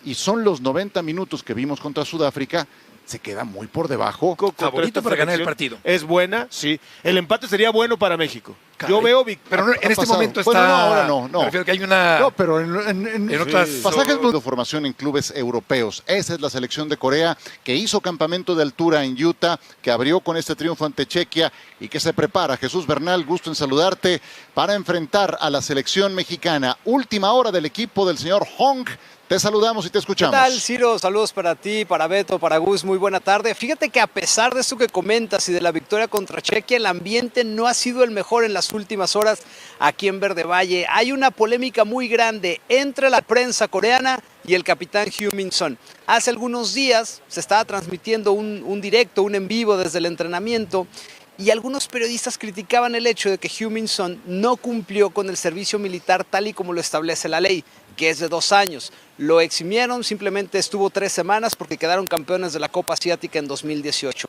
y son los 90 minutos que vimos contra Sudáfrica, se queda muy por debajo. Favorito para ganar el partido. Es buena, sí. El empate sería bueno para México. Yo veo... Pero no, en este momento está... Bueno, no, ahora no. Me refiero que hay una... No, pero en otras... pasajes de formación en clubes europeos. Esa es la selección de Corea, que hizo campamento de altura en Utah, que abrió con este triunfo ante Chequia y que se prepara. Jesús Bernal, gusto en saludarte, para enfrentar a la selección mexicana. Última hora del equipo del señor Hong. Te saludamos y te escuchamos. ¿Qué tal, Ciro? Saludos para ti, para Beto, para Gus. Muy buena tarde. Fíjate que a pesar de esto que comentas y de la victoria contra Chequia, el ambiente no ha sido el mejor en las últimas horas aquí en Verde Valle. Hay una polémica muy grande entre la prensa coreana y el capitán Heung-min Son. Hace algunos días se estaba transmitiendo un directo, un en vivo desde el entrenamiento, y algunos periodistas criticaban el hecho de que Heung-min Son no cumplió con el servicio militar tal y como lo establece la ley, que es de 2 años. Lo eximieron, simplemente estuvo 3 semanas porque quedaron campeones de la Copa Asiática en 2018.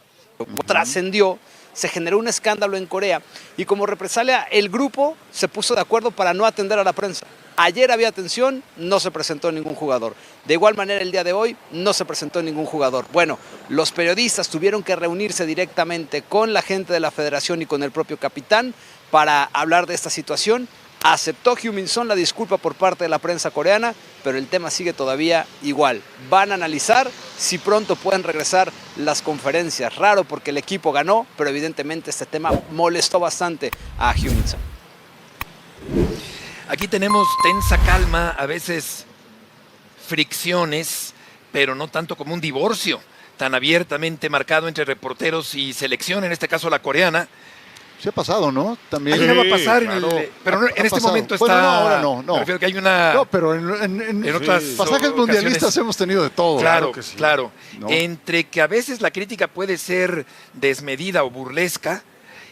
Trascendió, se generó un escándalo en Corea y como represalia el grupo se puso de acuerdo para no atender a la prensa. Ayer había atención, no se presentó ningún jugador. De igual manera el día de hoy no se presentó ningún jugador. Bueno, los periodistas tuvieron que reunirse directamente con la gente de la federación y con el propio capitán para hablar de esta situación. Aceptó Heung-min Son la disculpa por parte de la prensa coreana, pero el tema sigue todavía igual. Van a analizar si pronto pueden regresar las conferencias. Raro porque el equipo ganó, pero evidentemente este tema molestó bastante a Heung-min Son. Aquí tenemos tensa calma, a veces fricciones, pero no tanto como un divorcio tan abiertamente marcado entre reporteros y selección, en este caso la coreana. Se ha pasado, ¿no? También. Ahí no va a pasar, claro. Pero no, en este momento está... Bueno, no, ahora no. Me refiero que hay una... No, pero en otras pasajes mundialistas hemos tenido de todo. Claro, que sí. claro. ¿No? Entre que a veces la crítica puede ser desmedida o burlesca,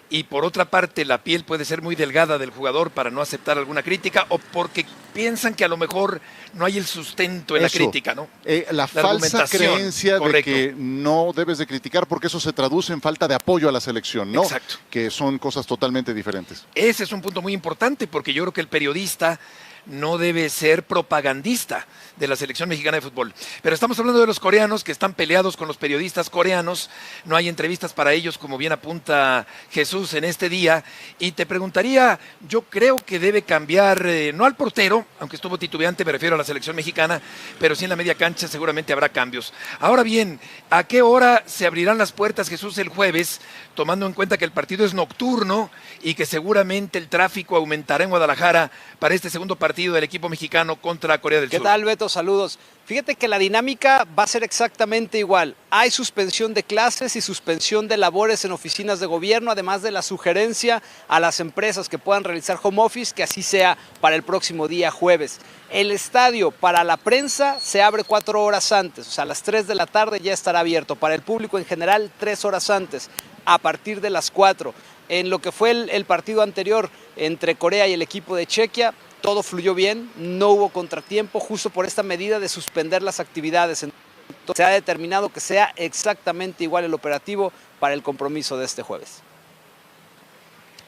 y por otra parte la piel puede ser muy delgada del jugador para no aceptar alguna crítica, o porque piensan que a lo mejor no hay el sustento en la crítica, ¿no? La falsa creencia correcto, de que no debes de criticar porque eso se traduce en falta de apoyo a la selección, ¿no? Exacto. Que son cosas totalmente diferentes. Ese es un punto muy importante porque yo creo que el periodista no debe ser propagandista de la selección mexicana de fútbol. Pero estamos hablando de los coreanos que están peleados con los periodistas coreanos. No hay entrevistas para ellos, como bien apunta Jesús en este día. Y te preguntaría, yo creo que debe cambiar, no al portero, aunque estuvo titubeante, me refiero a la selección mexicana, pero sí en la media cancha seguramente habrá cambios. Ahora bien, ¿a qué hora se abrirán las puertas, Jesús, el jueves? Tomando en cuenta que el partido es nocturno y que seguramente el tráfico aumentará en Guadalajara para este segundo partido del equipo mexicano contra Corea del Sur. ¿Qué tal, Beto? Saludos. Fíjate que la dinámica va a ser exactamente igual. Hay suspensión de clases y suspensión de labores en oficinas de gobierno, además de la sugerencia a las empresas que puedan realizar home office, que así sea para el próximo día jueves. El estadio para la prensa se abre 4 horas antes, o sea, a las 3 de la tarde ya estará abierto. Para el público en general, 3 horas antes, a partir de las 4. En lo que fue el partido anterior entre Corea y el equipo de Chequia, todo fluyó bien, no hubo contratiempo, justo por esta medida de suspender las actividades. Entonces, se ha determinado que sea exactamente igual el operativo para el compromiso de este jueves.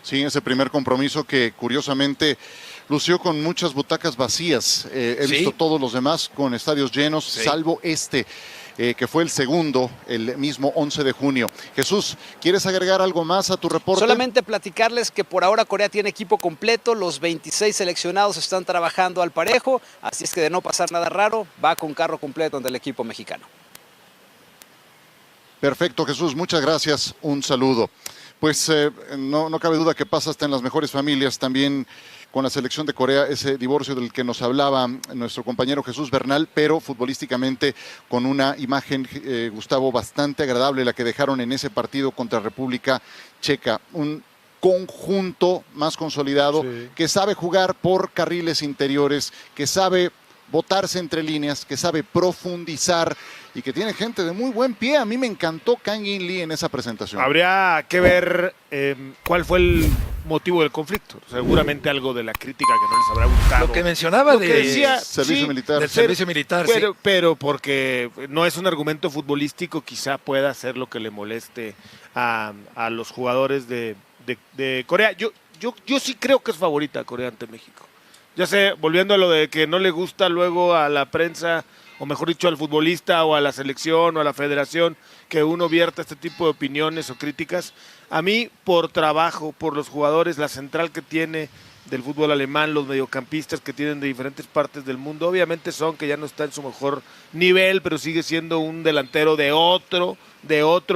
Sí, ese primer compromiso que curiosamente lució con muchas butacas vacías. He visto todos los demás con estadios llenos, salvo este. Que fue el segundo, el mismo 11 de junio. Jesús, ¿quieres agregar algo más a tu reporte? Solamente platicarles que por ahora Corea tiene equipo completo, los 26 seleccionados están trabajando al parejo, así es que de no pasar nada raro, va con carro completo ante el equipo mexicano. Perfecto, Jesús, muchas gracias, un saludo. Pues no cabe duda que pasa hasta en las mejores familias, también con la selección de Corea, ese divorcio del que nos hablaba nuestro compañero Jesús Bernal, pero futbolísticamente con una imagen, Gustavo, bastante agradable la que dejaron en ese partido contra República Checa. Un conjunto más consolidado que sabe jugar por carriles interiores, que sabe botarse entre líneas, que sabe profundizar y que tiene gente de muy buen pie. A mí me encantó Kang In Lee en esa presentación. Habría que ver cuál fue el motivo del conflicto. Seguramente algo de la crítica que no les habrá gustado. Lo que mencionaba decía, servicio militar. Del servicio militar, pero porque no es un argumento futbolístico, quizá pueda ser lo que le moleste a los jugadores de Corea. Yo sí creo que es favorita Corea ante México. Ya sé, volviendo a lo de que no le gusta luego a la prensa o mejor dicho al futbolista o a la selección o a la federación, que uno vierta este tipo de opiniones o críticas. A mí, por trabajo, por los jugadores, la central que tiene del fútbol alemán, los mediocampistas que tienen de diferentes partes del mundo, obviamente Son, que ya no está en su mejor nivel, pero sigue siendo un delantero de otro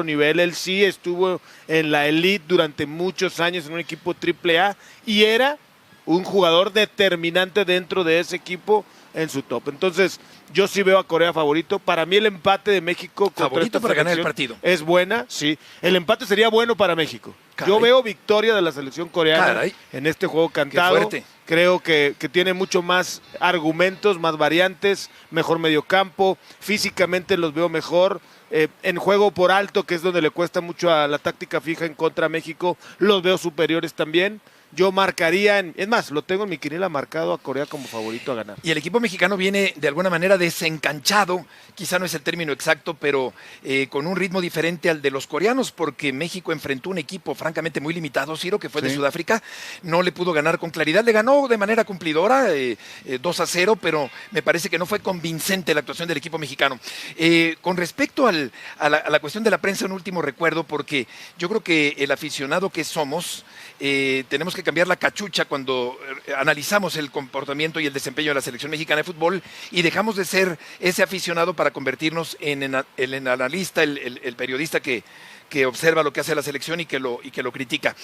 nivel. Él sí estuvo en la elite durante muchos años en un equipo AAA y era un jugador determinante dentro de ese equipo en su top. Entonces, yo sí veo a Corea favorito. Para mí el empate de México contra Favorito esta para ganar el selección partido. es buena, sí. El empate sería bueno para México. Caray. Yo veo victoria de la selección coreana Caray. en este juego cantado. Qué fuerte. Creo que tiene mucho más argumentos, más variantes, mejor mediocampo, físicamente los veo mejor. En juego por alto, que es donde le cuesta mucho a la táctica fija en contra a México, los veo superiores también. Yo marcaría, es más, lo tengo en mi quiniela marcado a Corea como favorito a ganar. Y el equipo mexicano viene de alguna manera desencanchado, quizá no es el término exacto, pero con un ritmo diferente al de los coreanos, porque México enfrentó un equipo francamente muy limitado, Ciro, que fue de Sudáfrica, no le pudo ganar con claridad, le ganó de manera cumplidora, 2-0, pero me parece que no fue convincente la actuación del equipo mexicano. Con respecto a la cuestión de la prensa, un último recuerdo, porque yo creo que el aficionado que somos, tenemos que cambiar la cachucha cuando analizamos el comportamiento y el desempeño de la selección mexicana de fútbol y dejamos de ser ese aficionado para convertirnos en el analista, el periodista que observa lo que hace la selección y que lo critica.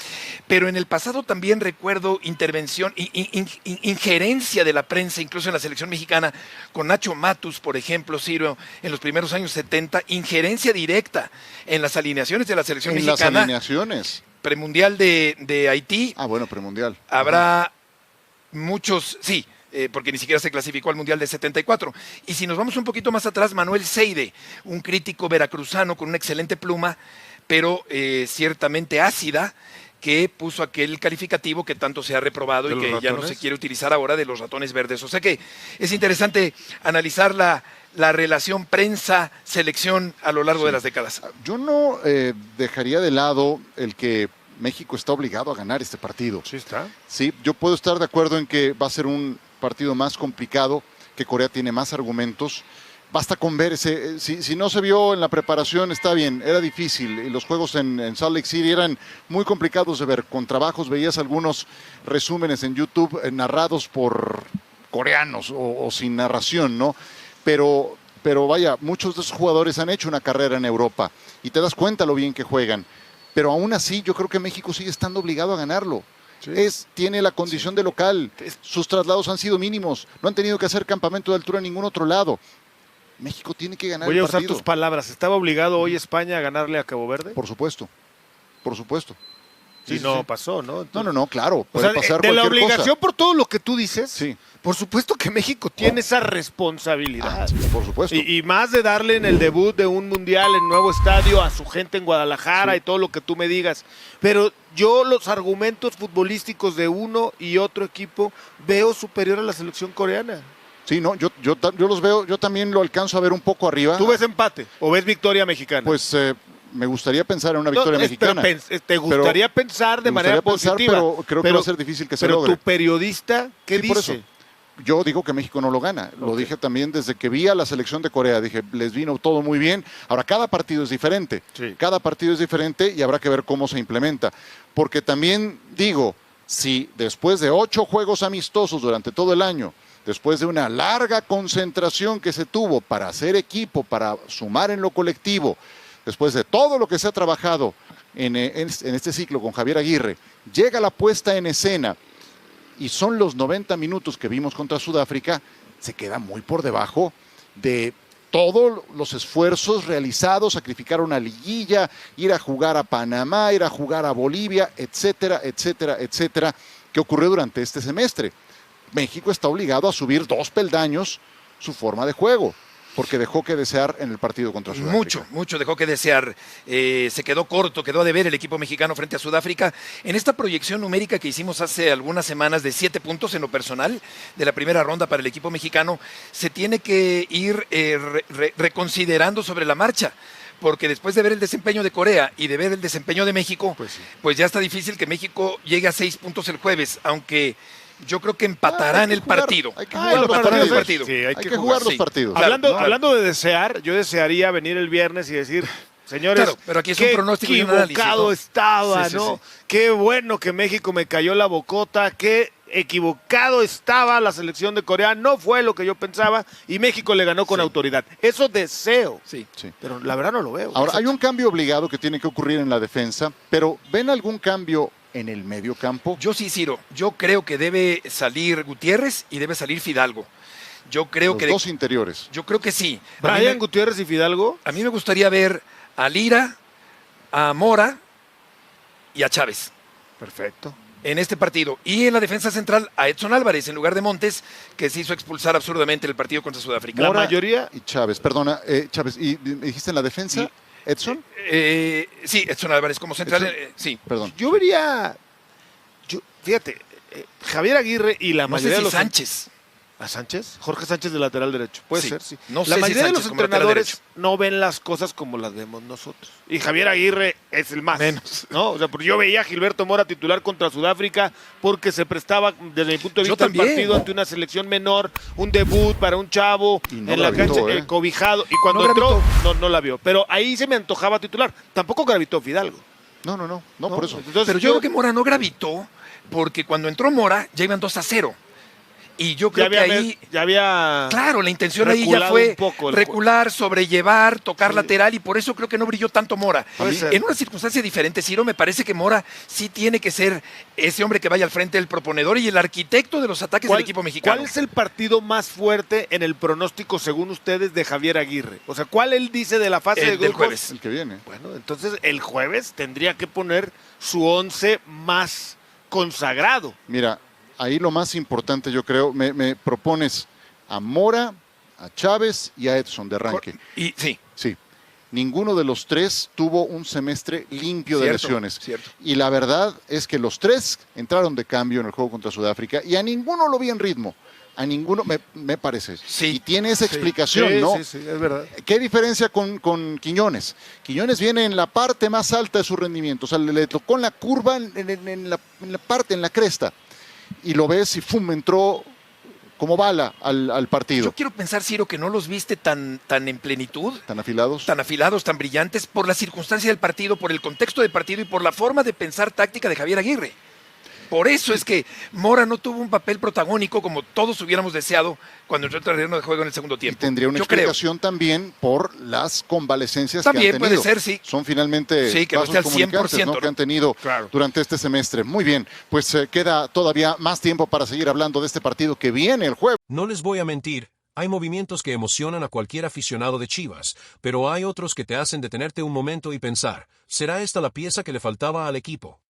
Pero en el pasado también recuerdo intervención, injerencia de la prensa, incluso en la selección mexicana, con Nacho Matus, por ejemplo, Ciro, en los primeros años 70, injerencia directa en las alineaciones de la selección mexicana. En las alineaciones. Premundial de Haití. Ah, bueno, premundial. Habrá muchos, sí, porque ni siquiera se clasificó al Mundial de 74. Y si nos vamos un poquito más atrás, Manuel Seide, un crítico veracruzano con una excelente pluma, pero ciertamente ácida, que puso aquel calificativo que tanto se ha reprobado y que ya no se quiere utilizar ahora, de los ratones verdes. O sea que es interesante analizar la relación prensa-selección a lo largo de las décadas. Yo no dejaría de lado el que México está obligado a ganar este partido. Sí está. Sí, yo puedo estar de acuerdo en que va a ser un partido más complicado, que Corea tiene más argumentos. Basta con ver ese, si no se vio en la preparación, está bien, era difícil. Y los juegos en Salt Lake City eran muy complicados de ver. Con trabajos veías algunos resúmenes en YouTube narrados por coreanos o sin narración, ¿no? Pero vaya, muchos de esos jugadores han hecho una carrera en Europa y te das cuenta lo bien que juegan. Pero aún así yo creo que México sigue estando obligado a ganarlo. Sí. Tiene la condición de local, sus traslados han sido mínimos, no han tenido que hacer campamento de altura en ningún otro lado. México tiene que ganar el partido. Voy a usar tus palabras. ¿Estaba obligado hoy España a ganarle a Cabo Verde? Por supuesto, por supuesto. Sí, no pasó, ¿no? Entonces, no, claro. Puede pasar de la obligación cosa. Por todo lo que tú dices, sí. Por supuesto que México tiene esa responsabilidad. Por supuesto. Y más de darle en el debut de un mundial en nuevo estadio a su gente en Guadalajara y todo lo que tú me digas. Pero yo los argumentos futbolísticos de uno y otro equipo veo superior a la selección coreana. Sí, no, yo los veo, yo también lo alcanzo a ver un poco arriba. ¿Tú ves empate o ves victoria mexicana? Pues me gustaría pensar en una victoria mexicana. ¿Te gustaría pensar de manera positiva? Pero creo que va a ser difícil que se logre. Pero tu periodista, ¿qué dice? Por eso. Yo digo que México no lo gana. Lo dije también desde que vi a la selección de Corea. Dije, les vino todo muy bien. Ahora, cada partido es diferente. Sí. Cada partido es diferente y habrá que ver cómo se implementa. Porque también digo, si después de 8 juegos amistosos durante todo el año, después de una larga concentración que se tuvo para hacer equipo, para sumar en lo colectivo, después de todo lo que se ha trabajado en este ciclo con Javier Aguirre, llega la puesta en escena y son los 90 minutos que vimos contra Sudáfrica, se queda muy por debajo de todos los esfuerzos realizados, sacrificar una liguilla, ir a jugar a Panamá, ir a jugar a Bolivia, etcétera, etcétera, etcétera, que ocurrió durante este semestre. México está obligado a subir 2 peldaños su forma de juego, porque dejó que desear en el partido contra Sudáfrica. Mucho dejó que desear. Se quedó corto, quedó a deber el equipo mexicano frente a Sudáfrica. En esta proyección numérica que hicimos hace algunas semanas de 7 puntos en lo personal de la primera ronda para el equipo mexicano, se tiene que ir reconsiderando sobre la marcha. Porque después de ver el desempeño de Corea y de ver el desempeño de México, pues ya está difícil que México llegue a 6 puntos el jueves, aunque Yo creo que empatarán el partido. Hay que jugar los Empatarán el partidos. partido. Sí, Hay que jugar los sí. partidos. Claro, Hablando de desear, yo desearía venir el viernes y decir, señores, Claro, pero aquí es un qué pronóstico y un análisis, equivocado ¿no? estaba, Sí, sí, ¿no? sí. Qué bueno que México me cayó la bocota, qué equivocado estaba la selección de Corea, no fue lo que yo pensaba y México le ganó con autoridad. Eso deseo, Sí. Sí. pero la verdad no lo veo. Ahora, hay un cambio obligado que tiene que ocurrir en la defensa, pero ¿ven algún cambio en el medio campo? Yo sí, Ciro. Yo creo que debe salir Gutiérrez y debe salir Fidalgo. Yo creo Los dos interiores. Yo creo que sí. A mí, Brian me, Gutiérrez y Fidalgo. a mí me gustaría ver a Lira, a Mora y a Chávez Perfecto. en este partido. Y en la defensa central a Edson Álvarez en lugar de Montes, que se hizo expulsar absurdamente en el partido contra Sudáfrica. La Mora mayoría- y Chávez, perdona, Chávez, ¿y me dijiste en la defensa? Edson, Sí, Edson Álvarez como central. Edson. Sí. perdón. Yo vería, fíjate, Javier Aguirre y la No sé mayoría si de los Sánchez. ¿A Sánchez? Jorge Sánchez de lateral derecho. Puede Sí. ser, sí. No sé la si mayoría de Sánchez los como lateral entrenadores derecho. no ven las cosas como las vemos nosotros. Y Javier Aguirre es el más. Menos. ¿No? O sea, porque yo veía a Gilberto Mora titular contra Sudáfrica porque se prestaba, desde mi punto de Yo vista, el también. partido ante una selección menor, un debut para un chavo Y no en la gravitó, cancha ¿eh? cobijado. Y cuando No entró, gravitó. no la vio. Pero ahí se me antojaba titular. Tampoco gravitó Fidalgo. No, ¿no? por eso. Entonces, Pero yo creo que Mora no gravitó porque cuando entró Mora ya iban 2-0. Y yo creo que ahí... ya había Claro, la intención ahí ya reculado fue un poco el recular, sobrellevar, tocar Sí. lateral y por eso creo que no brilló tanto Mora. Puede ser. En una circunstancia diferente, Ciro, me parece que Mora sí tiene que ser ese hombre que vaya al frente del proponedor y el arquitecto de los ataques del equipo mexicano. ¿Cuál es el partido más fuerte en el pronóstico, según ustedes, de Javier Aguirre? O sea, ¿cuál él dice de la fase El de del grupos? jueves. El que viene. Bueno, entonces el jueves tendría que poner su 11 más consagrado. Mira, ahí lo más importante, yo creo, me propones a Mora, a Chávez y a Edson de arranque. Y sí, Sí. Ninguno de los tres tuvo un semestre limpio de Cierto, lesiones. cierto. Y la verdad es que los tres entraron de cambio en el juego contra Sudáfrica y a ninguno lo vi en ritmo. A ninguno, me parece. Sí. Y tiene esa explicación, Sí, ¿no? sí, es verdad. ¿Qué diferencia con Quiñones? Quiñones viene en la parte más alta de su rendimiento. O sea, le tocó en la curva, en la parte, en la cresta. Y lo ves y ¡fum! Entró como bala al partido. yo quiero pensar, Ciro, que no los viste tan en plenitud, Tan afilados. tan afilados, tan brillantes, por la circunstancia del partido, por el contexto del partido y por la forma de pensar táctica de Javier Aguirre. Por eso es que Mora no tuvo un papel protagónico como todos hubiéramos deseado cuando entró al terreno de juego en el segundo Y tiempo. tendría una Yo creo. explicación también por las convalecencias También que han puede tenido. ser, sí. Son finalmente Sí, que no vasos esté al comunicantes, 100%, ¿no? que han tenido Claro. durante este semestre. Muy bien, pues queda todavía más tiempo para seguir hablando de este partido que viene el jueves. No les voy a mentir, hay movimientos que emocionan a cualquier aficionado de Chivas, pero hay otros que te hacen detenerte un momento y pensar, ¿será esta la pieza que le faltaba al equipo?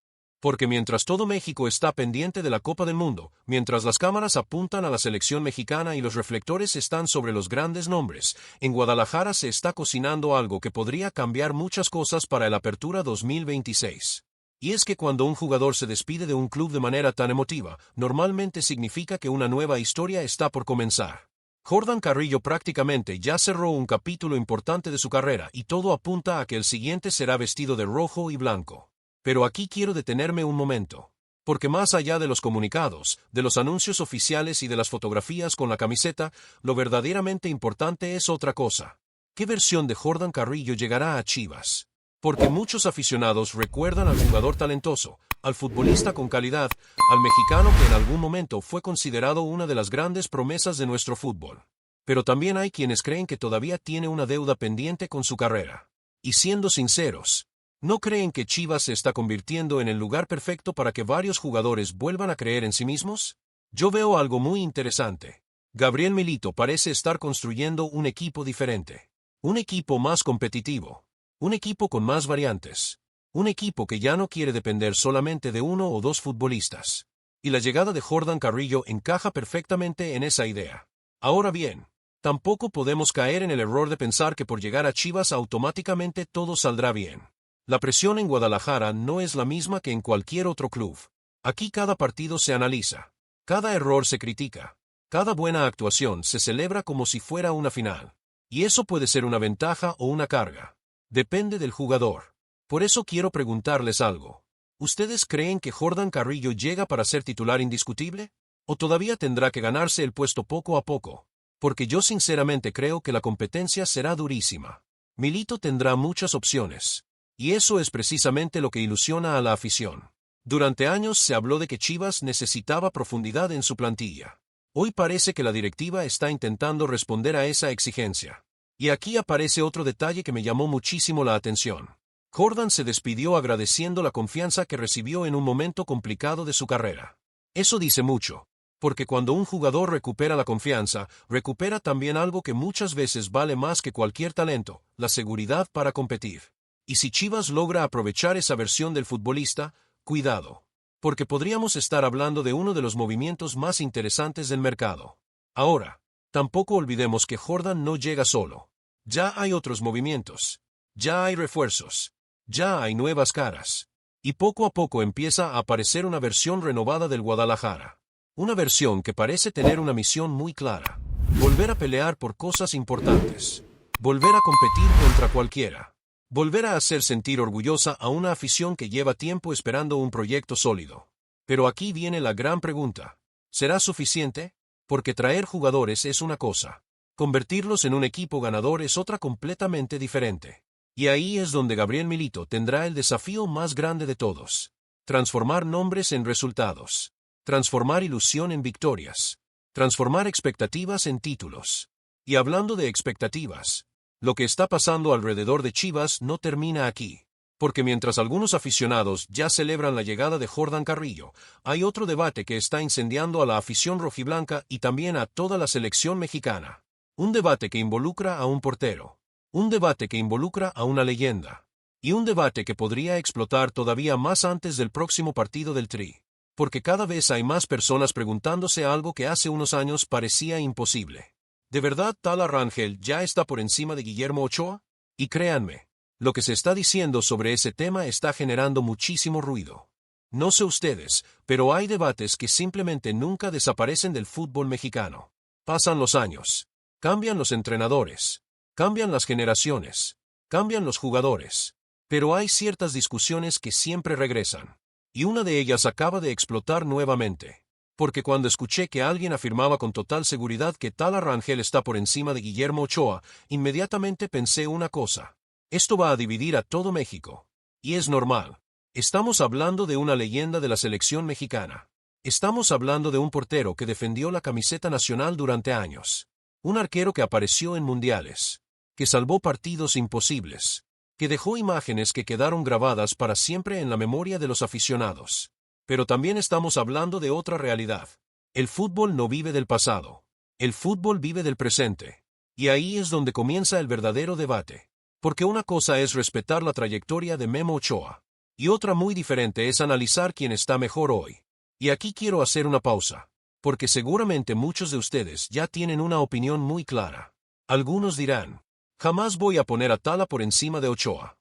Porque mientras todo México está pendiente de la Copa del Mundo, mientras las cámaras apuntan a la selección mexicana y los reflectores están sobre los grandes nombres, en Guadalajara se está cocinando algo que podría cambiar muchas cosas para el Apertura 2026. Y es que cuando un jugador se despide de un club de manera tan emotiva, normalmente significa que una nueva historia está por comenzar. Jordan Carrillo prácticamente ya cerró un capítulo importante de su carrera y todo apunta a que el siguiente será vestido de rojo y blanco. Pero aquí quiero detenerme un momento. Porque más allá de los comunicados, de los anuncios oficiales y de las fotografías con la camiseta, lo verdaderamente importante es otra cosa. ¿Qué versión de Jordan Carrillo llegará a Chivas? Porque muchos aficionados recuerdan al jugador talentoso, al futbolista con calidad, al mexicano que en algún momento fue considerado una de las grandes promesas de nuestro fútbol. Pero también hay quienes creen que todavía tiene una deuda pendiente con su carrera. Y siendo sinceros, ¿no creen que Chivas se está convirtiendo en el lugar perfecto para que varios jugadores vuelvan a creer en sí mismos? Yo veo algo muy interesante. Gabriel Milito parece estar construyendo un equipo diferente. Un equipo más competitivo. Un equipo con más variantes. Un equipo que ya no quiere depender solamente de uno o dos futbolistas. Y la llegada de Jordan Carrillo encaja perfectamente en esa idea. Ahora bien, tampoco podemos caer en el error de pensar que por llegar a Chivas automáticamente todo saldrá bien. La presión en Guadalajara no es la misma que en cualquier otro club. Aquí cada partido se analiza. Cada error se critica. Cada buena actuación se celebra como si fuera una final. Y eso puede ser una ventaja o una carga. Depende del jugador. Por eso quiero preguntarles algo. ¿Ustedes creen que Jordan Carrillo llega para ser titular indiscutible? ¿O todavía tendrá que ganarse el puesto poco a poco? Porque yo sinceramente creo que la competencia será durísima. Milito tendrá muchas opciones. Y eso es precisamente lo que ilusiona a la afición. Durante años se habló de que Chivas necesitaba profundidad en su plantilla. Hoy parece que la directiva está intentando responder a esa exigencia. Y aquí aparece otro detalle que me llamó muchísimo la atención. Jordán se despidió agradeciendo la confianza que recibió en un momento complicado de su carrera. Eso dice mucho, porque cuando un jugador recupera la confianza, recupera también algo que muchas veces vale más que cualquier talento, la seguridad para competir. Y si Chivas logra aprovechar esa versión del futbolista, cuidado, porque podríamos estar hablando de uno de los movimientos más interesantes del mercado. Ahora, tampoco olvidemos que Jordán no llega solo. Ya hay otros movimientos, ya hay refuerzos, ya hay nuevas caras. Y poco a poco empieza a aparecer una versión renovada del Guadalajara. Una versión que parece tener una misión muy clara. Volver a pelear por cosas importantes. Volver a competir contra cualquiera. Volver a hacer sentir orgullosa a una afición que lleva tiempo esperando un proyecto sólido. Pero aquí viene la gran pregunta. ¿Será suficiente? Porque traer jugadores es una cosa. Convertirlos en un equipo ganador es otra completamente diferente. Y ahí es donde Gabriel Milito tendrá el desafío más grande de todos. Transformar nombres en resultados. Transformar ilusión en victorias. Transformar expectativas en títulos. Y hablando de expectativas, lo que está pasando alrededor de Chivas no termina aquí. Porque mientras algunos aficionados ya celebran la llegada de Jordán Carrillo, hay otro debate que está incendiando a la afición rojiblanca y también a toda la selección mexicana. Un debate que involucra a un portero. Un debate que involucra a una leyenda. Y un debate que podría explotar todavía más antes del próximo partido del Tri. Porque cada vez hay más personas preguntándose algo que hace unos años parecía imposible. ¿De verdad Tala Rangel ya está por encima de Guillermo Ochoa? Y créanme, lo que se está diciendo sobre ese tema está generando muchísimo ruido. No sé ustedes, pero hay debates que simplemente nunca desaparecen del fútbol mexicano. Pasan los años. Cambian los entrenadores. Cambian las generaciones. Cambian los jugadores. Pero hay ciertas discusiones que siempre regresan. Y una de ellas acaba de explotar nuevamente. Porque cuando escuché que alguien afirmaba con total seguridad que Tala Rangel está por encima de Guillermo Ochoa, inmediatamente pensé una cosa. Esto va a dividir a todo México. Y es normal. Estamos hablando de una leyenda de la selección mexicana. Estamos hablando de un portero que defendió la camiseta nacional durante años. Un arquero que apareció en mundiales. Que salvó partidos imposibles. Que dejó imágenes que quedaron grabadas para siempre en la memoria de los aficionados. Pero también estamos hablando de otra realidad. El fútbol no vive del pasado. El fútbol vive del presente. Y ahí es donde comienza el verdadero debate. Porque una cosa es respetar la trayectoria de Memo Ochoa. Y otra muy diferente es analizar quién está mejor hoy. Y aquí quiero hacer una pausa. Porque seguramente muchos de ustedes ya tienen una opinión muy clara. Algunos dirán, jamás voy a poner a Tala por encima de Ochoa.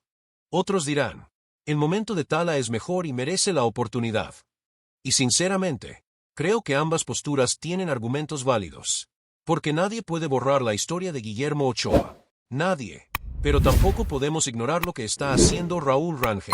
Otros dirán, el momento de Tala es mejor y merece la oportunidad. Y sinceramente, creo que ambas posturas tienen argumentos válidos. Porque nadie puede borrar la historia de Guillermo Ochoa. Nadie. Pero tampoco podemos ignorar lo que está haciendo Raúl Rangel.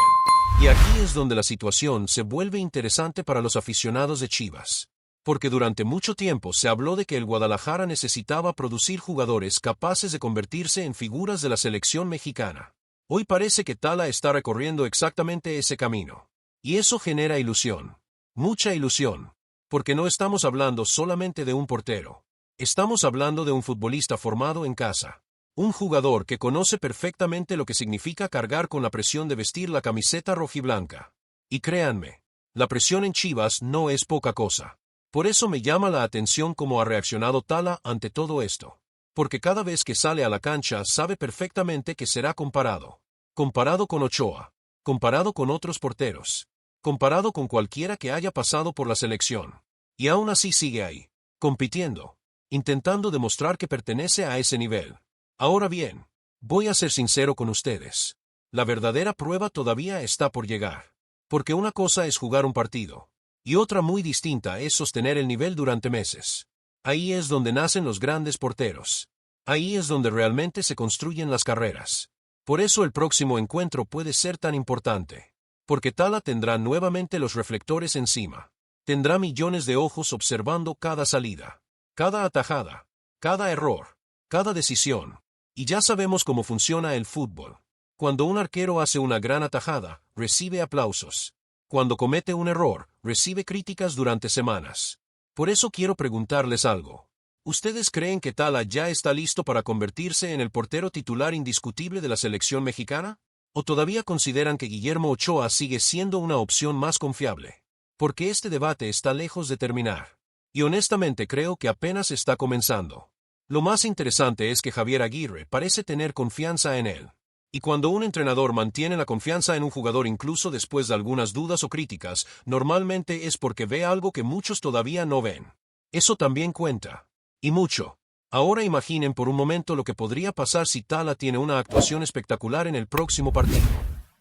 Y aquí es donde la situación se vuelve interesante para los aficionados de Chivas. Porque durante mucho tiempo se habló de que el Guadalajara necesitaba producir jugadores capaces de convertirse en figuras de la selección mexicana. Hoy parece que Tala está recorriendo exactamente ese camino. Y eso genera ilusión. Mucha ilusión. Porque no estamos hablando solamente de un portero. Estamos hablando de un futbolista formado en casa. Un jugador que conoce perfectamente lo que significa cargar con la presión de vestir la camiseta rojiblanca. Y créanme, la presión en Chivas no es poca cosa. Por eso me llama la atención cómo ha reaccionado Tala ante todo esto. Porque cada vez que sale a la cancha sabe perfectamente que será comparado. Comparado con Ochoa. Comparado con otros porteros. Comparado con cualquiera que haya pasado por la selección. Y aún así sigue ahí. Compitiendo. Intentando demostrar que pertenece a ese nivel. Ahora bien, voy a ser sincero con ustedes. La verdadera prueba todavía está por llegar. Porque una cosa es jugar un partido. Y otra muy distinta es sostener el nivel durante meses. Ahí es donde nacen los grandes porteros. Ahí es donde realmente se construyen las carreras. Por eso el próximo encuentro puede ser tan importante. Porque Tala tendrá nuevamente los reflectores encima. Tendrá millones de ojos observando cada salida, cada atajada, cada error, cada decisión. Y ya sabemos cómo funciona el fútbol. Cuando un arquero hace una gran atajada, recibe aplausos. Cuando comete un error, recibe críticas durante semanas. Por eso quiero preguntarles algo. ¿Ustedes creen que Tala ya está listo para convertirse en el portero titular indiscutible de la selección mexicana? ¿O todavía consideran que Guillermo Ochoa sigue siendo una opción más confiable? Porque este debate está lejos de terminar. Y honestamente creo que apenas está comenzando. Lo más interesante es que Javier Aguirre parece tener confianza en él. Y cuando un entrenador mantiene la confianza en un jugador incluso después de algunas dudas o críticas, normalmente es porque ve algo que muchos todavía no ven. Eso también cuenta. Y mucho. Ahora imaginen por un momento lo que podría pasar si Tala tiene una actuación espectacular en el próximo partido.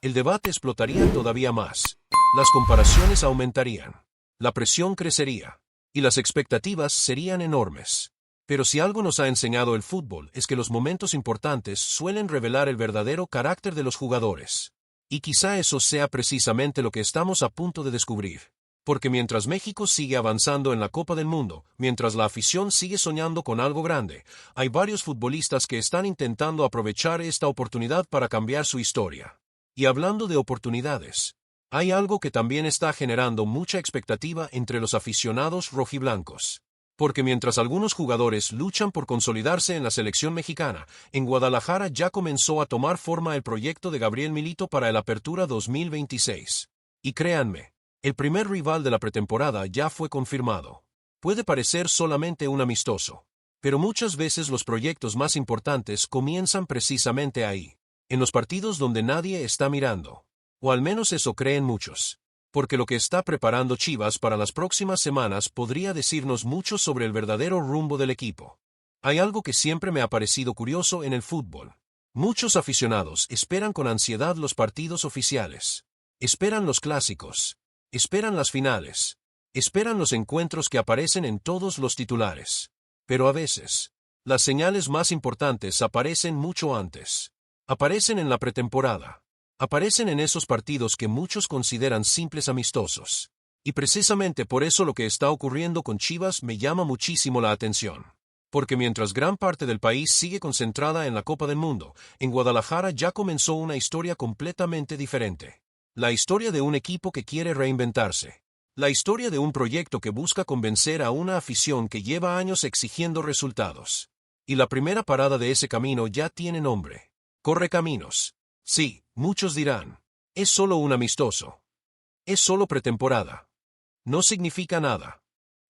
El debate explotaría todavía más. Las comparaciones aumentarían. La presión crecería. Y las expectativas serían enormes. Pero si algo nos ha enseñado el fútbol es que los momentos importantes suelen revelar el verdadero carácter de los jugadores. Y quizá eso sea precisamente lo que estamos a punto de descubrir. Porque mientras México sigue avanzando en la Copa del Mundo, mientras la afición sigue soñando con algo grande, hay varios futbolistas que están intentando aprovechar esta oportunidad para cambiar su historia. Y hablando de oportunidades, hay algo que también está generando mucha expectativa entre los aficionados rojiblancos. Porque mientras algunos jugadores luchan por consolidarse en la selección mexicana, en Guadalajara ya comenzó a tomar forma el proyecto de Gabriel Milito para el Apertura 2026. Y créanme, el primer rival de la pretemporada ya fue confirmado. Puede parecer solamente un amistoso, pero muchas veces los proyectos más importantes comienzan precisamente ahí, en los partidos donde nadie está mirando. O al menos eso creen muchos. Porque lo que está preparando Chivas para las próximas semanas podría decirnos mucho sobre el verdadero rumbo del equipo. Hay algo que siempre me ha parecido curioso en el fútbol. Muchos aficionados esperan con ansiedad los partidos oficiales. Esperan los clásicos. Esperan las finales. Esperan los encuentros que aparecen en todos los titulares. Pero a veces, las señales más importantes aparecen mucho antes. Aparecen en la pretemporada. Aparecen en esos partidos que muchos consideran simples amistosos. Y precisamente por eso lo que está ocurriendo con Chivas me llama muchísimo la atención. Porque mientras gran parte del país sigue concentrada en la Copa del Mundo, en Guadalajara ya comenzó una historia completamente diferente. La historia de un equipo que quiere reinventarse. La historia de un proyecto que busca convencer a una afición que lleva años exigiendo resultados. Y la primera parada de ese camino ya tiene nombre. Correcaminos. Sí, muchos dirán, es solo un amistoso. Es solo pretemporada. No significa nada.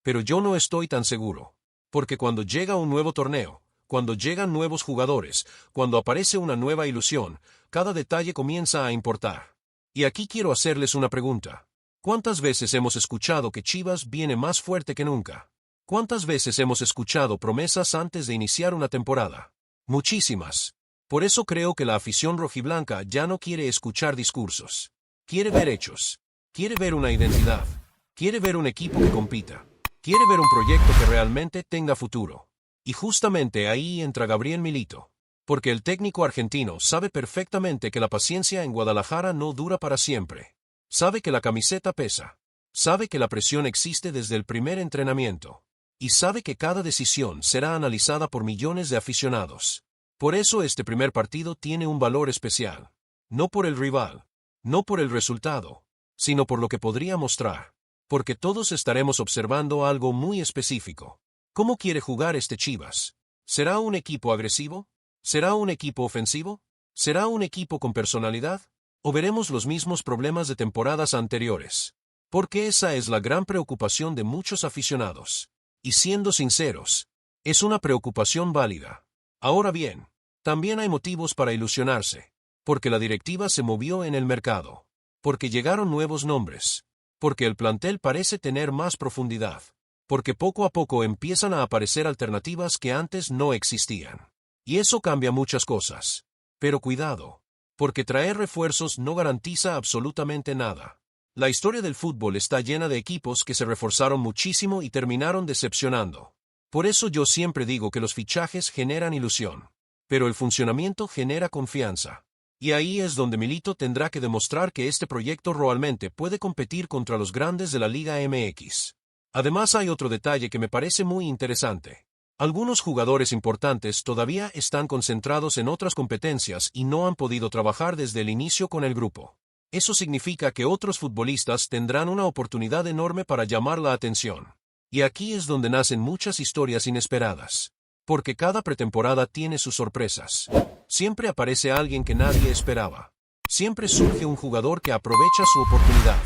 Pero yo no estoy tan seguro. Porque cuando llega un nuevo torneo, cuando llegan nuevos jugadores, cuando aparece una nueva ilusión, cada detalle comienza a importar. Y aquí quiero hacerles una pregunta. ¿Cuántas veces hemos escuchado que Chivas viene más fuerte que nunca? ¿Cuántas veces hemos escuchado promesas antes de iniciar una temporada? Muchísimas. Por eso creo que la afición rojiblanca ya no quiere escuchar discursos. Quiere ver hechos. Quiere ver una identidad. Quiere ver un equipo que compita. Quiere ver un proyecto que realmente tenga futuro. Y justamente ahí entra Gabriel Milito. Porque el técnico argentino sabe perfectamente que la paciencia en Guadalajara no dura para siempre. Sabe que la camiseta pesa. Sabe que la presión existe desde el primer entrenamiento. Y sabe que cada decisión será analizada por millones de aficionados. Por eso este primer partido tiene un valor especial. No por el rival, no por el resultado, sino por lo que podría mostrar. Porque todos estaremos observando algo muy específico. ¿Cómo quiere jugar este Chivas? ¿Será un equipo agresivo? ¿Será un equipo ofensivo? ¿Será un equipo con personalidad? ¿O veremos los mismos problemas de temporadas anteriores? Porque esa es la gran preocupación de muchos aficionados. Y siendo sinceros, es una preocupación válida. Ahora bien, también hay motivos para ilusionarse, porque la directiva se movió en el mercado, porque llegaron nuevos nombres, porque el plantel parece tener más profundidad, porque poco a poco empiezan a aparecer alternativas que antes no existían. Y eso cambia muchas cosas. Pero cuidado, porque traer refuerzos no garantiza absolutamente nada. La historia del fútbol está llena de equipos que se reforzaron muchísimo y terminaron decepcionando. Por eso yo siempre digo que los fichajes generan ilusión, pero el funcionamiento genera confianza. Y ahí es donde Milito tendrá que demostrar que este proyecto realmente puede competir contra los grandes de la Liga MX. Además hay otro detalle que me parece muy interesante. Algunos jugadores importantes todavía están concentrados en otras competencias y no han podido trabajar desde el inicio con el grupo. Eso significa que otros futbolistas tendrán una oportunidad enorme para llamar la atención. Y aquí es donde nacen muchas historias inesperadas. Porque cada pretemporada tiene sus sorpresas. Siempre aparece alguien que nadie esperaba. Siempre surge un jugador que aprovecha su oportunidad.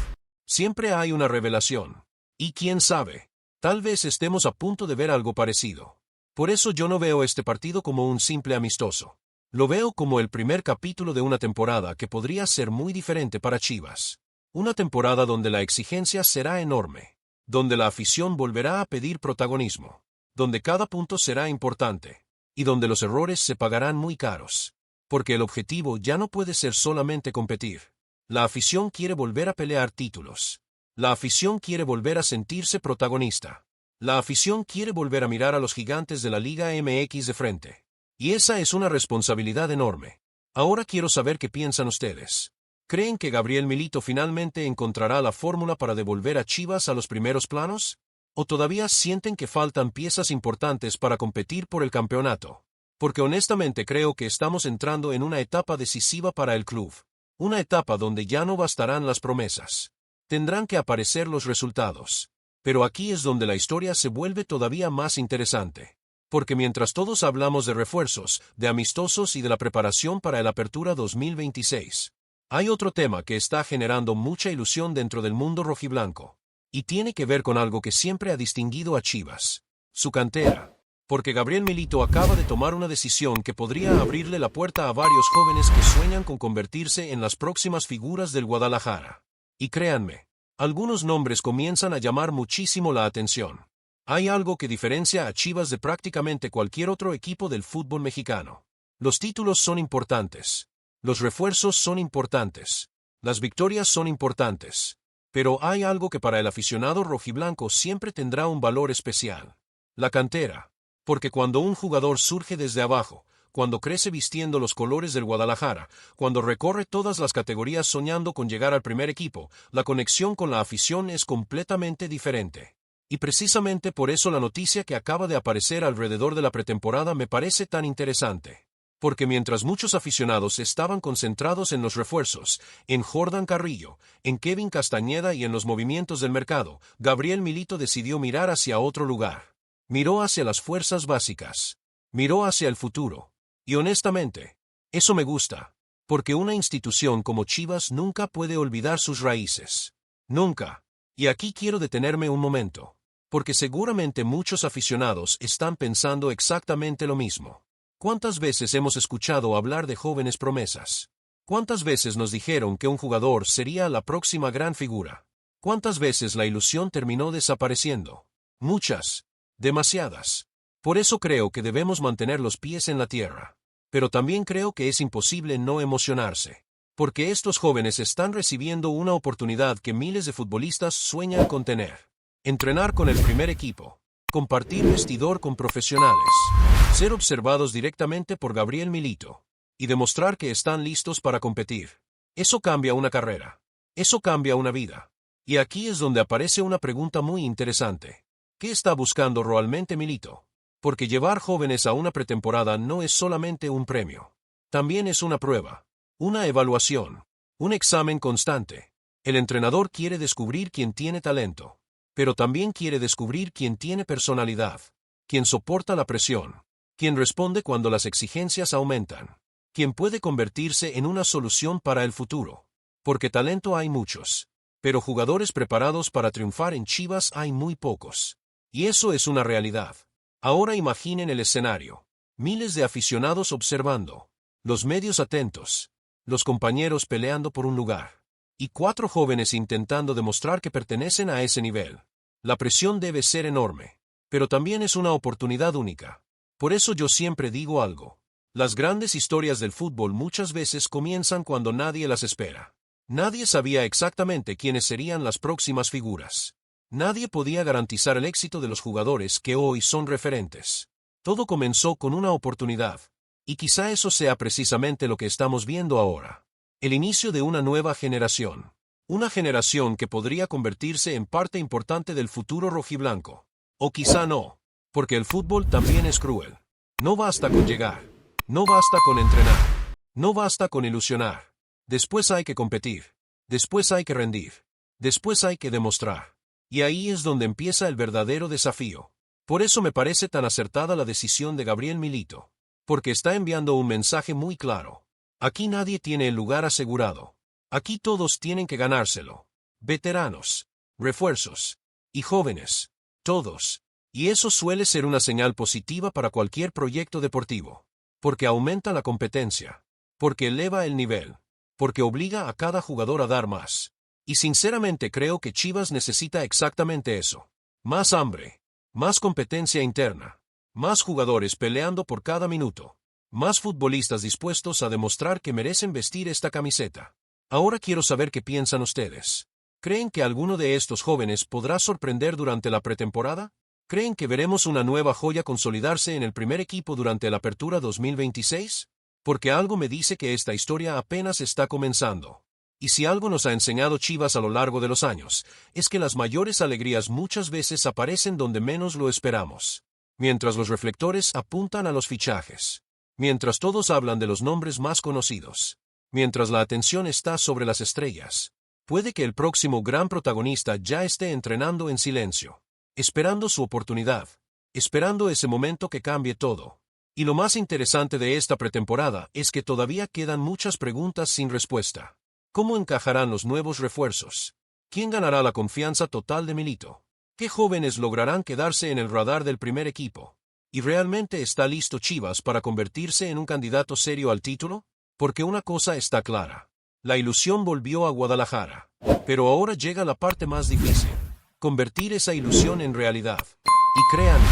Siempre hay una revelación. Y quién sabe, tal vez estemos a punto de ver algo parecido. Por eso yo no veo este partido como un simple amistoso. Lo veo como el primer capítulo de una temporada que podría ser muy diferente para Chivas. Una temporada donde la exigencia será enorme. Donde la afición volverá a pedir protagonismo. Donde cada punto será importante. Y donde los errores se pagarán muy caros. Porque el objetivo ya no puede ser solamente competir. La afición quiere volver a pelear títulos. La afición quiere volver a sentirse protagonista. La afición quiere volver a mirar a los gigantes de la Liga MX de frente. Y esa es una responsabilidad enorme. Ahora quiero saber qué piensan ustedes. ¿Creen que Gabriel Milito finalmente encontrará la fórmula para devolver a Chivas a los primeros planos? ¿O todavía sienten que faltan piezas importantes para competir por el campeonato? Porque honestamente creo que estamos entrando en una etapa decisiva para el club. Una etapa donde ya no bastarán las promesas. Tendrán que aparecer los resultados. Pero aquí es donde la historia se vuelve todavía más interesante. Porque mientras todos hablamos de refuerzos, de amistosos y de la preparación para el Apertura 2026, hay otro tema que está generando mucha ilusión dentro del mundo rojiblanco. Y tiene que ver con algo que siempre ha distinguido a Chivas. Su cantera. Porque Gabriel Milito acaba de tomar una decisión que podría abrirle la puerta a varios jóvenes que sueñan con convertirse en las próximas figuras del Guadalajara. Y créanme, algunos nombres comienzan a llamar muchísimo la atención. Hay algo que diferencia a Chivas de prácticamente cualquier otro equipo del fútbol mexicano. Los títulos son importantes. Los refuerzos son importantes. Las victorias son importantes. Pero hay algo que para el aficionado rojiblanco siempre tendrá un valor especial. La cantera. Porque cuando un jugador surge desde abajo, cuando crece vistiendo los colores del Guadalajara, cuando recorre todas las categorías soñando con llegar al primer equipo, la conexión con la afición es completamente diferente. Y precisamente por eso la noticia que acaba de aparecer alrededor de la pretemporada me parece tan interesante. Porque mientras muchos aficionados estaban concentrados en los refuerzos, en Jordan Carrillo, en Kevin Castañeda y en los movimientos del mercado, Gabriel Milito decidió mirar hacia otro lugar. Miró hacia las fuerzas básicas. Miró hacia el futuro. Y honestamente, eso me gusta, porque una institución como Chivas nunca puede olvidar sus raíces. Nunca. Y aquí quiero detenerme un momento, porque seguramente muchos aficionados están pensando exactamente lo mismo. ¿Cuántas veces hemos escuchado hablar de jóvenes promesas? ¿Cuántas veces nos dijeron que un jugador sería la próxima gran figura? ¿Cuántas veces la ilusión terminó desapareciendo? Muchas. Demasiadas. Por eso creo que debemos mantener los pies en la tierra. Pero también creo que es imposible no emocionarse. Porque estos jóvenes están recibiendo una oportunidad que miles de futbolistas sueñan con tener. Entrenar con el primer equipo. Compartir vestidor con profesionales. Ser observados directamente por Gabriel Milito. Y demostrar que están listos para competir. Eso cambia una carrera. Eso cambia una vida. Y aquí es donde aparece una pregunta muy interesante. ¿Qué está buscando realmente Milito? Porque llevar jóvenes a una pretemporada no es solamente un premio. También es una prueba, una evaluación, un examen constante. El entrenador quiere descubrir quién tiene talento, pero también quiere descubrir quién tiene personalidad, quién soporta la presión, quién responde cuando las exigencias aumentan, quién puede convertirse en una solución para el futuro. Porque talento hay muchos, pero jugadores preparados para triunfar en Chivas hay muy pocos. Y eso es una realidad. Ahora imaginen el escenario. Miles de aficionados observando. Los medios atentos. Los compañeros peleando por un lugar. Y 4 jóvenes intentando demostrar que pertenecen a ese nivel. La presión debe ser enorme. Pero también es una oportunidad única. Por eso yo siempre digo algo. Las grandes historias del fútbol muchas veces comienzan cuando nadie las espera. Nadie sabía exactamente quiénes serían las próximas figuras. Nadie podía garantizar el éxito de los jugadores que hoy son referentes. Todo comenzó con una oportunidad. Y quizá eso sea precisamente lo que estamos viendo ahora. El inicio de una nueva generación. Una generación que podría convertirse en parte importante del futuro rojiblanco. O quizá no, porque el fútbol también es cruel. No basta con llegar. No basta con entrenar. No basta con ilusionar. Después hay que competir. Después hay que rendir. Después hay que demostrar. Y ahí es donde empieza el verdadero desafío. Por eso me parece tan acertada la decisión de Gabriel Milito. Porque está enviando un mensaje muy claro. Aquí nadie tiene el lugar asegurado. Aquí todos tienen que ganárselo. Veteranos, refuerzos y jóvenes. Todos. Y eso suele ser una señal positiva para cualquier proyecto deportivo. Porque aumenta la competencia. Porque eleva el nivel. Porque obliga a cada jugador a dar más. Y sinceramente creo que Chivas necesita exactamente eso. Más hambre. Más competencia interna. Más jugadores peleando por cada minuto. Más futbolistas dispuestos a demostrar que merecen vestir esta camiseta. Ahora quiero saber qué piensan ustedes. ¿Creen que alguno de estos jóvenes podrá sorprender durante la pretemporada? ¿Creen que veremos una nueva joya consolidarse en el primer equipo durante la Apertura 2026? Porque algo me dice que esta historia apenas está comenzando. Y si algo nos ha enseñado Chivas a lo largo de los años, es que las mayores alegrías muchas veces aparecen donde menos lo esperamos. Mientras los reflectores apuntan a los fichajes. Mientras todos hablan de los nombres más conocidos. Mientras la atención está sobre las estrellas. Puede que el próximo gran protagonista ya esté entrenando en silencio. Esperando su oportunidad. Esperando ese momento que cambie todo. Y lo más interesante de esta pretemporada es que todavía quedan muchas preguntas sin respuesta. ¿Cómo encajarán los nuevos refuerzos? ¿Quién ganará la confianza total de Milito? ¿Qué jóvenes lograrán quedarse en el radar del primer equipo? ¿Y realmente está listo Chivas para convertirse en un candidato serio al título? Porque una cosa está clara. La ilusión volvió a Guadalajara. Pero ahora llega la parte más difícil. Convertir esa ilusión en realidad. Y créanme,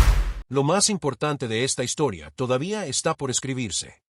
lo más importante de esta historia todavía está por escribirse.